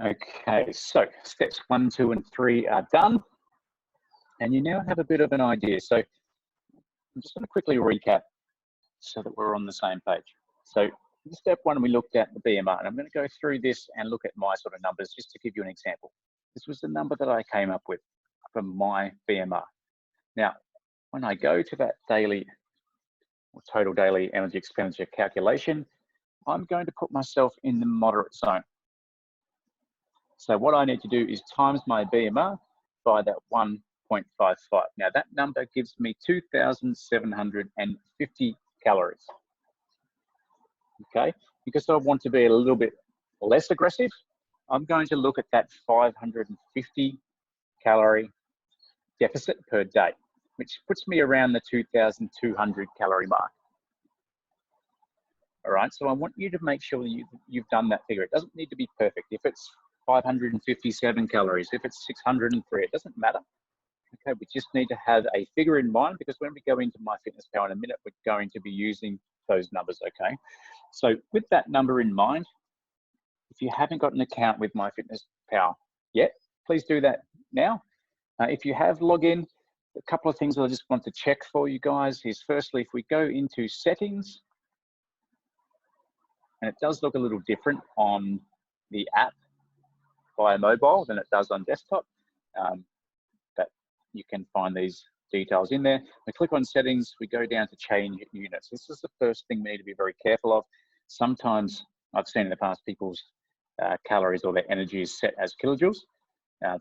Okay, so steps 1, 2, and 3 are done. And you now have a bit of an idea. So I'm just going to quickly recap so that we're on the same page. So in step 1, we looked at the BMR, and I'm going to go through this and look at my sort of numbers just to give you an example. This was the number that I came up with for my BMR. Now, when I go to that daily or total daily energy expenditure calculation, I'm going to put myself in the moderate zone. So what I need to do is times my BMR by that 1.55. Now that number gives me 2,750 calories. Okay, because I want to be a little bit less aggressive, I'm going to look at that 550 calorie deficit per day, which puts me around the 2,200 calorie mark. All right, so I want you to make sure you've done that figure. It doesn't need to be perfect. If it's 557 calories, if it's 603, it doesn't matter. Okay, we just need to have a figure in mind, because when we go into MyFitnessPal in a minute, we're going to be using those numbers, okay? So with that number in mind, if you haven't got an account with MyFitnessPal yet, please do that now. If you have, log in. A couple of things that I just want to check for you guys is, firstly, if we go into settings, and it does look a little different on the app via mobile than it does on desktop, but you can find these details in there. We click on settings, we go down to change units. This is the first thing we need to be very careful of. Sometimes I've seen in the past people's calories or their energy is set as kilojoules.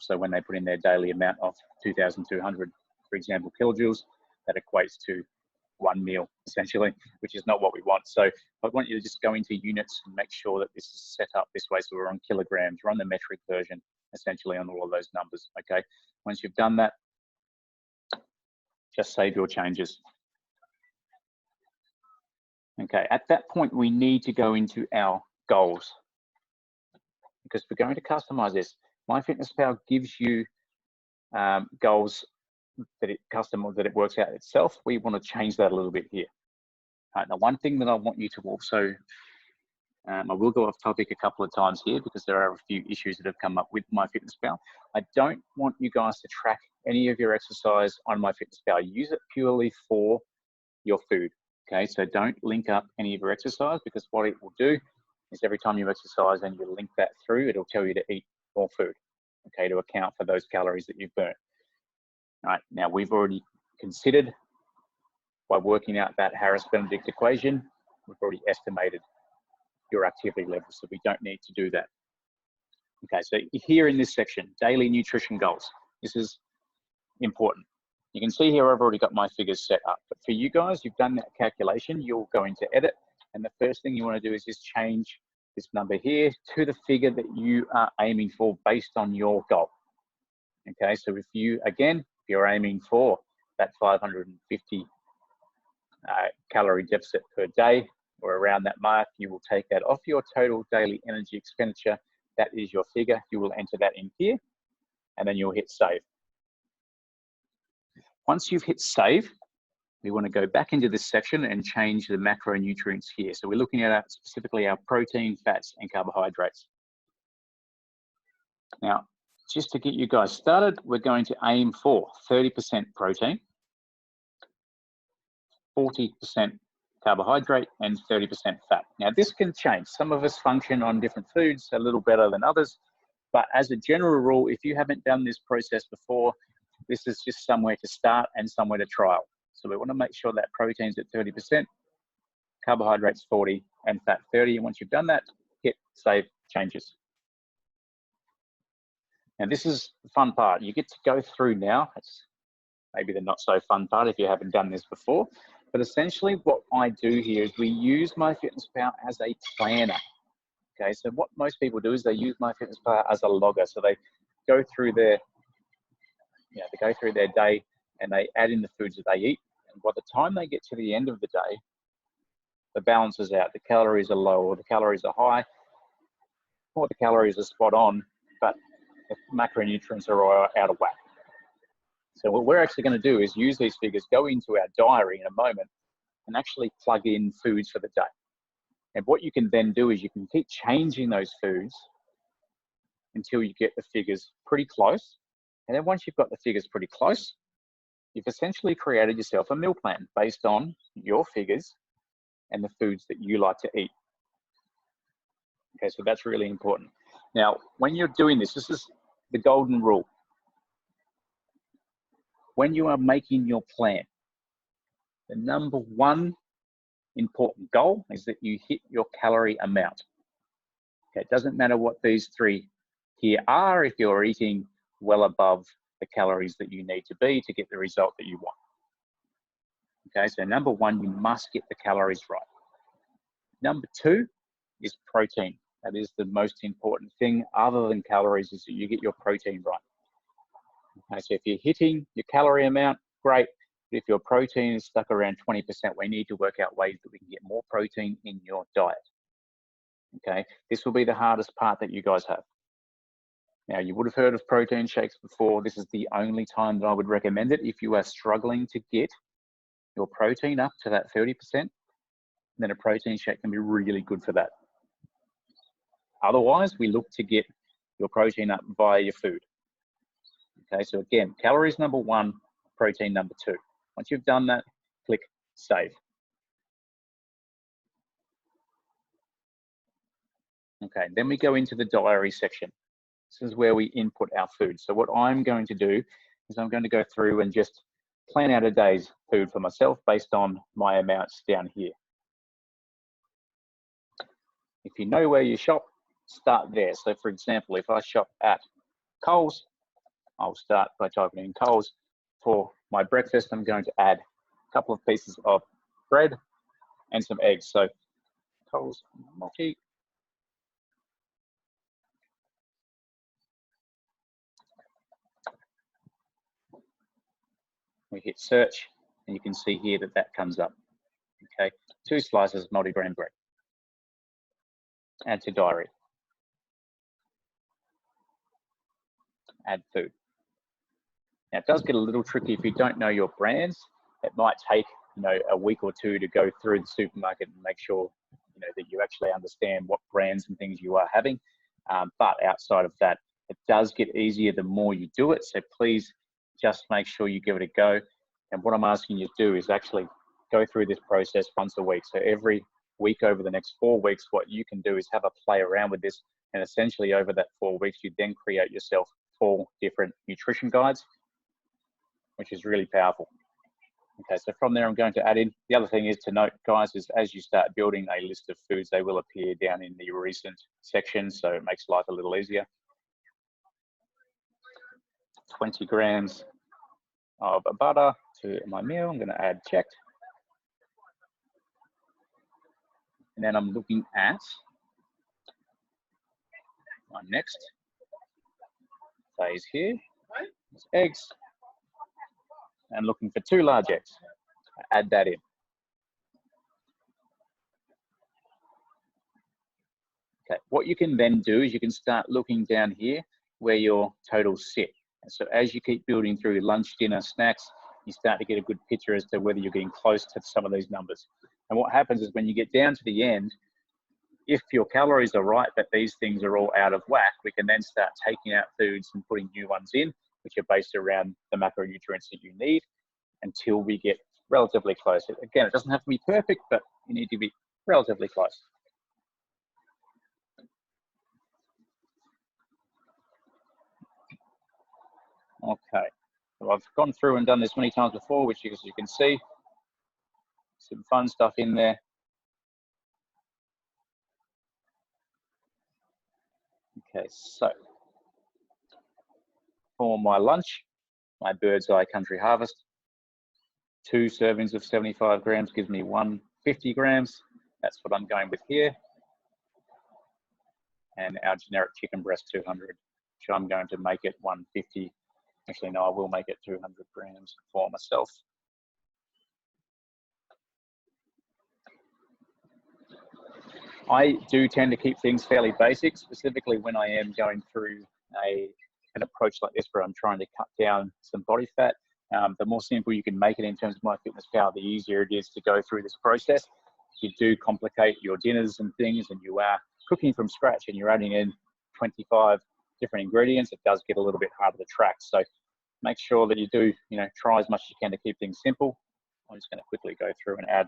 So when they put in their daily amount of 2,200, for example, kilojoules, that equates to one meal essentially, which is not what we want. So I want you to just go into units and make sure that this is set up this way. So we're on kilograms, we're on the metric version, essentially on all of those numbers, okay? Once you've done that, just save your changes. Okay, at that point, we need to go into our goals, because we're going to customize this. MyFitnessPal gives you goals that it works out itself. We want to change that a little bit here. All right, now, one thing that I want you to also, I will go off topic a couple of times here because there are a few issues that have come up with MyFitnessPal. I don't want you guys to track any of your exercise on MyFitnessPal. Use it purely for your food. Okay, so don't link up any of your exercise, because what it will do is every time you exercise and you link that through, it'll tell you to eat more food, okay, to account for those calories that you've burnt. All right, now we've already considered, by working out that Harris-Benedict equation, we've already estimated your activity level, so we don't need to do that. Okay, so here in this section, daily nutrition goals, this is important. You can see here I've already got my figures set up, but for you guys, you've done that calculation, you'll go into edit, and the first thing you want to do is just change this number here to the figure that you are aiming for based on your goal. Okay, so if you, again, if you're aiming for that 550 calorie deficit per day or around that mark, you will take that off your total daily energy expenditure. That is your figure. You will enter that in here, and then you'll hit save. Once you've hit save, we want to go back into this section and change the macronutrients here. So we're looking at specifically our protein, fats, and carbohydrates. Now, just to get you guys started, we're going to aim for 30% protein, 40% carbohydrate, and 30% fat. Now, this can change. Some of us function on different foods a little better than others, but as a general rule, if you haven't done this process before, this is just somewhere to start and somewhere to trial. So we want to make sure that protein's at 30%, carbohydrates 40, and fat 30. And once you've done that, hit save changes. Now, this is the fun part. You get to go through now. It's maybe the not so fun part if you haven't done this before. But essentially what I do here is we use MyFitnessPal as a planner. Okay, so what most people do is they use MyFitnessPal as a logger. So they go through their, day and they add in the foods that they eat. And by the time they get to the end of the day, the balance is out. The calories are low, or the calories are high, or the calories are spot on, but the macronutrients are out of whack. So what we're actually going to do is use these figures, go into our diary in a moment, and actually plug in foods for the day. And what you can then do is you can keep changing those foods, until you get the figures pretty close. And then once you've got the figures pretty close, you've essentially created yourself a meal plan based on your figures and the foods that you like to eat. Okay, so that's really important. Now, when you're doing this, this is the golden rule. When you are making your plan, the number one important goal is that you hit your calorie amount. Okay, it doesn't matter what these three here are if you're eating well above the calories that you need to be to get the result that you want. Okay, so number one, you must get the calories right. Number two is protein. That is the most important thing other than calories, is that you get your protein right. Okay, so if you're hitting your calorie amount, great. But if your protein is stuck around 20%, we need to work out ways that we can get more protein in your diet. Okay, this will be the hardest part that you guys have. Now, you would have heard of protein shakes before. This is the only time that I would recommend it. If you are struggling to get your protein up to that 30%, then a protein shake can be really good for that. Otherwise, we look to get your protein up via your food. Okay, so again, calories number one, protein number two. Once you've done that, click save. Okay, then we go into the diary section. This is where we input our food. So what I'm going to do is I'm going to go through and just plan out a day's food for myself based on my amounts down here. If you know where you shop, start there. So for example, if I shop at Coles, I'll start by typing in Coles. For my breakfast, I'm going to add a couple of pieces of bread and some eggs. So Coles multi. We hit search, and you can see here that that comes up. Okay, 2 slices of multigrain bread. Add to diary. Add food. Now, it does get a little tricky if you don't know your brands. It might take, a week or two to go through the supermarket and make sure, that you actually understand what brands and things you are having. But outside of that, it does get easier the more you do it. So please just make sure you give it a go. And what I'm asking you to do is actually go through this process once a week. So every week over the next 4 weeks, what you can do is have a play around with this. And essentially over that 4 weeks, you then create yourself 4 different nutrition guides, which is really powerful. Okay, so from there, I'm going to add in. The other thing is to note, guys, is as you start building a list of foods, they will appear down in the recent section, so it makes life a little easier. 20 grams of butter to my meal. I'm going to add checked. And then I'm looking at my next phase here. There's eggs. And looking for 2 large eggs. Add that in. Okay, what you can then do is you can start looking down here where your totals sit. And so as you keep building through lunch, dinner, snacks, you start to get a good picture as to whether you're getting close to some of these numbers. And what happens is when you get down to the end, if your calories are right, but these things are all out of whack, we can then start taking out foods and putting new ones in, which are based around the macronutrients that you need until we get relatively close. Again, it doesn't have to be perfect, but you need to be relatively close. Okay, so I've gone through and done this many times before, which as you can see, some fun stuff in there. Okay, so for my lunch, my Bird's Eye Country Harvest, 2 servings of 75 grams gives me 150 grams. That's what I'm going with here. And our generic chicken breast 200, which I'm going to make it 150. Actually, no, I will make it 200 grams for myself. I do tend to keep things fairly basic, specifically when I am going through an approach like this where I'm trying to cut down some body fat. The more simple you can make it in terms of MyFitnessPal, the easier it is to go through this process. If you do complicate your dinners and things and you are cooking from scratch and you're adding in 25 different ingredients, it does get a little bit harder to track. So make sure that you do, try as much as you can to keep things simple. I'm just going to quickly go through and add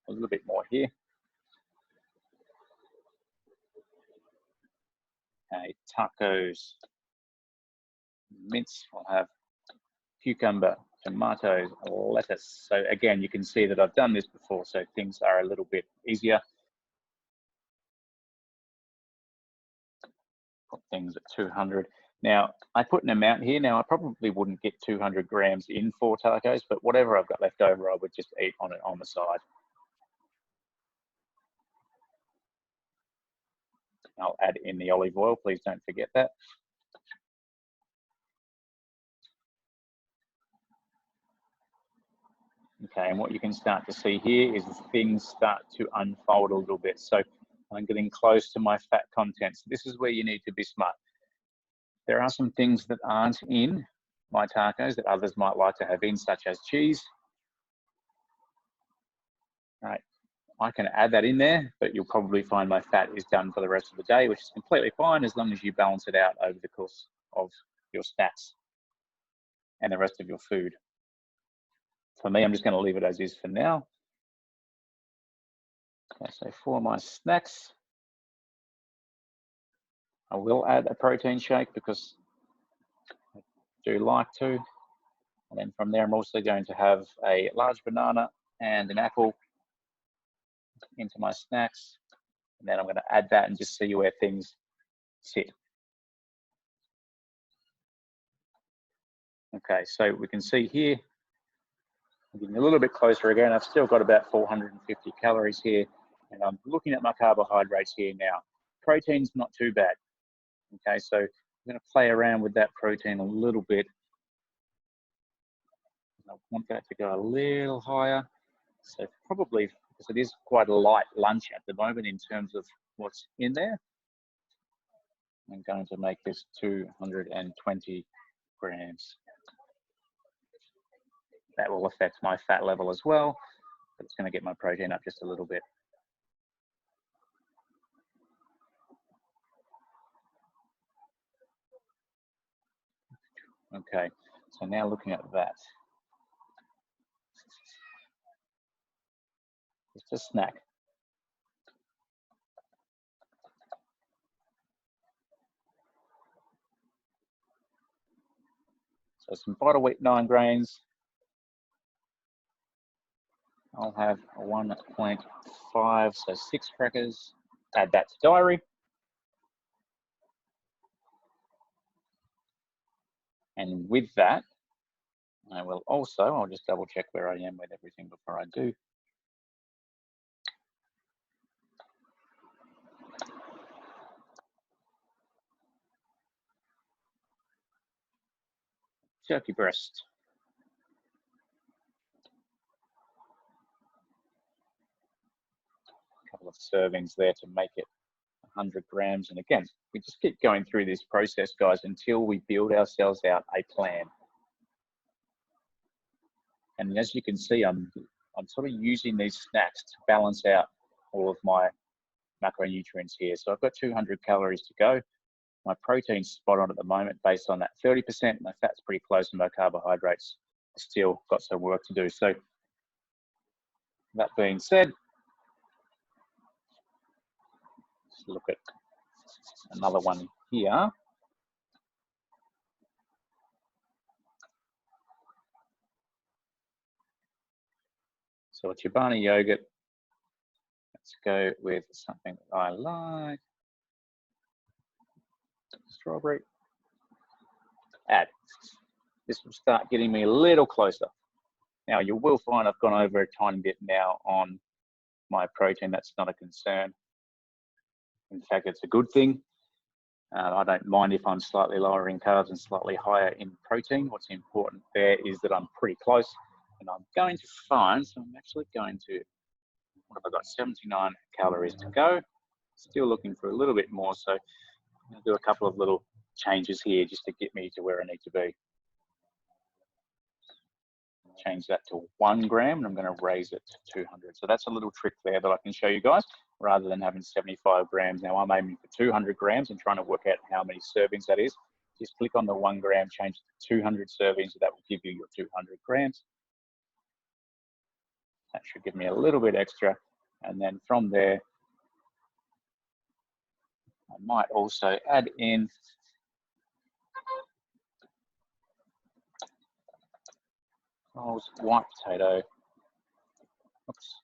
a little bit more here. Okay, tacos, mince, I'll have cucumber, tomatoes, lettuce. So again, you can see that I've done this before, so things are a little bit easier. Put things at 200. Now, I put an amount here. Now, I probably wouldn't get 200 grams in 4 tacos, but whatever I've got left over, I would just eat on it on the side. I'll add in the olive oil. Please don't forget that. Okay, and what you can start to see here is things start to unfold a little bit. So I'm getting close to my fat content. So this is where you need to be smart. There are some things that aren't in my tacos that others might like to have in, such as cheese. All right, I can add that in there, but you'll probably find my fat is done for the rest of the day, which is completely fine as long as you balance it out over the course of your snacks and the rest of your food. For me, I'm just going to leave it as is for now. Okay, so for my snacks, I will add a protein shake because I do like to. And then from there, I'm also going to have a large banana and an apple into my snacks. And then I'm going to add that and just see where things sit. Okay, so we can see here, I'm getting a little bit closer again. I've still got about 450 calories here. And I'm looking at my carbohydrates here now. Protein's not too bad. Okay, so I'm going to play around with that protein a little bit. I want that to go a little higher. So probably, because it is quite a light lunch at the moment in terms of what's in there, I'm going to make this 220 grams. That will affect my fat level as well, but it's going to get my protein up just a little bit. Okay, so now looking at that. Just a snack. So some vital wheat 9 grains. I'll have 1.5, so 6 crackers. Add that to diary. And with that, I will also, I'll just double check where I am with everything before I do. Turkey breast. A couple of servings there to make it 100 grams. And again, we just keep going through this process, guys, until we build ourselves out a plan. And as you can see, I'm sort of using these snacks to balance out all of my macronutrients here. So I've got 200 calories to go. My protein's spot on at the moment based on that 30%. My fat's pretty close and my carbohydrates still got some work to do. So that being said, let's look at another one here. So a Chobani yogurt. Let's go with something that I like. Strawberry. Add. This will start getting me a little closer. Now you will find I've gone over a tiny bit now on my protein. That's not a concern. In fact, it's a good thing. I don't mind if I'm slightly lower in carbs and slightly higher in protein. What's important there is that I'm pretty close, and I'm going to find, so I'm actually going to, what have I got, 79 calories to go. Still looking for a little bit more, so I'm going to do a couple of little changes here just to get me to where I need to be. Change that to 1 gram, and I'm going to raise it to 200. So that's a little trick there that I can show you guys. rather than having 75 grams. Now I'm aiming for 200 grams and trying to work out how many servings that is. Just click on the 1 gram, change it to 200 servings, so that will give you your 200 grams. That should give me a little bit extra. And then from there, I might also add in white potato. Oops.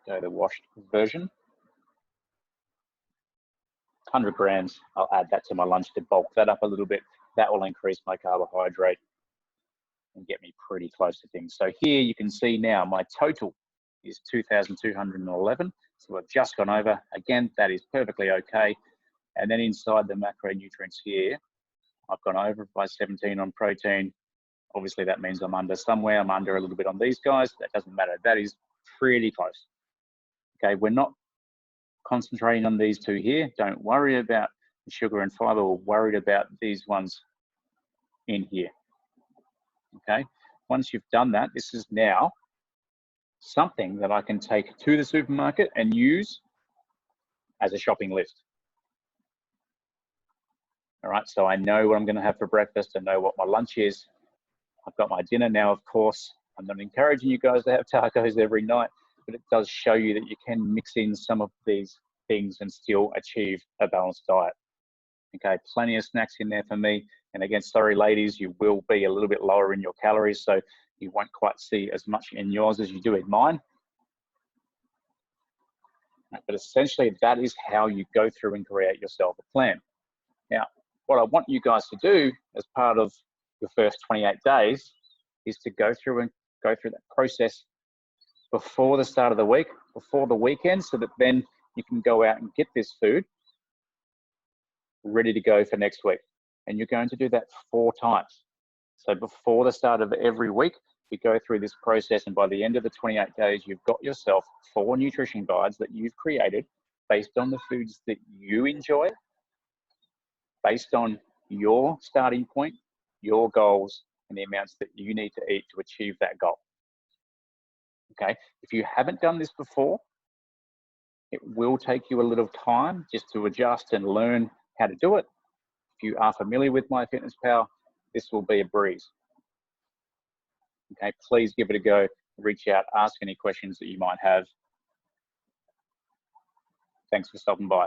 Go the washed version. 100 grams, I'll add that to my lunch to bulk that up a little bit. That will increase my carbohydrate and get me pretty close to things. So here you can see now my total is 2,211. So I've just gone over. Again, that is perfectly okay. And then inside the macronutrients here, I've gone over by 17 on protein. Obviously that means I'm under somewhere. I'm under a little bit on these guys. That doesn't matter. That is pretty close. Okay, we're not concentrating on these two here. Don't worry about the sugar and fiber. We're worried about these ones in here. Okay, once you've done that, this is now something that I can take to the supermarket and use as a shopping list. All right, so I know what I'm going to have for breakfast. I know what my lunch is. I've got my dinner now, of course. I'm not encouraging you guys to have tacos every night, but it does show you that you can mix in some of these things and still achieve a balanced diet. Okay, plenty of snacks in there for me. And again, sorry ladies, you will be a little bit lower in your calories, so you won't quite see as much in yours as you do in mine. But essentially, that is how you go through and create yourself a plan. Now, what I want you guys to do as part of your first 28 days is to go through that process before the start of the week, before the weekend, so that then you can go out and get this food ready to go for next week. And you're going to do that 4 times. So before the start of every week, you go through this process, and by the end of the 28 days, you've got yourself 4 nutrition guides that you've created based on the foods that you enjoy, based on your starting point, your goals, and the amounts that you need to eat to achieve that goal. Okay, if you haven't done this before, it will take you a little time just to adjust and learn how to do it. If you are familiar with MyFitnessPal, this will be a breeze. Okay, please give it a go. Reach out, ask any questions that you might have. Thanks for stopping by.